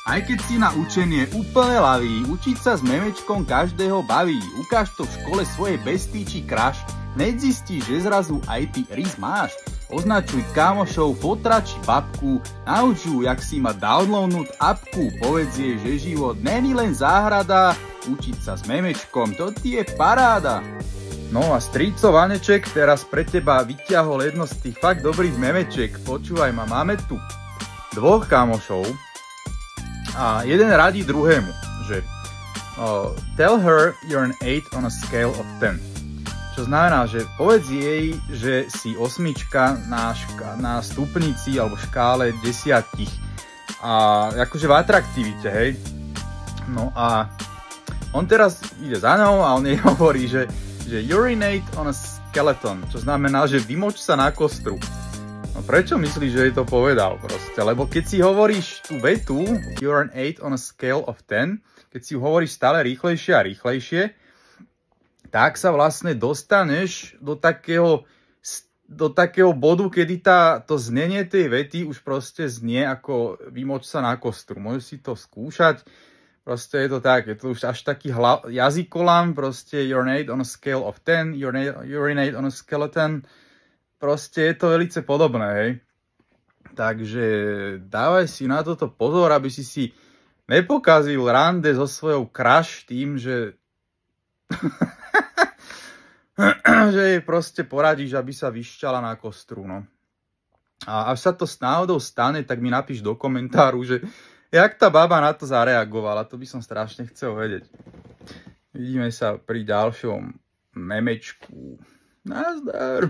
Aj keď si na učenie úplne ľavý, učiť sa s memečkom každého baví. Ukáž to v škole svojej bestii či crush, hneď zistíš, že zrazu aj ty rys máš. Označuj kamošov, fotra či babku, nauč ju, jak si ma downloadnúť apku. Povedz jej, že život není len záhrada, učiť sa s memečkom, to ti je paráda. No a strýco Vaneček teraz pre teba vyťahol jedno z tých fakt dobrých memečiek. Počúvaj ma, máme tu dvoch kamošov a jeden radí druhému, že tell her you're an 8 on a scale of 10. Čo znamená, že povedz jej, že si osmička na stupnici alebo škále 10. A akože v atraktivite, hej. No a on teraz ide za ňou a on jej hovorí, že urinate on a skeleton, čo znamená, že vymoč sa na kostru. No prečo myslíš, že jej to povedal proste? Lebo keď si hovoríš tú vetu, you're an 8 on a scale of 10, keď si ju hovoríš stále rýchlejšie a rýchlejšie, tak sa vlastne dostaneš do takého bodu, kedy to znenie tej vety už proste znie ako vymoč sa na kostru. Môžeš si to skúšať, proste je to tak, je to už až taký jazykolám, proste urinate on a scale of 10, urinate on a skeleton, proste je to velice podobné, hej. Takže dávaj si na toto pozor, aby si nepokazil rande so svojou crush tým, že že jej proste poradíš, aby sa vyšťala na kostru, no. A až sa to s náhodou stane, tak mi napíš do komentáru, že jak tá baba na to zareagovala, to by som strašne chcel vedieť. Vidíme sa pri ďalšom memečku. Nazdar.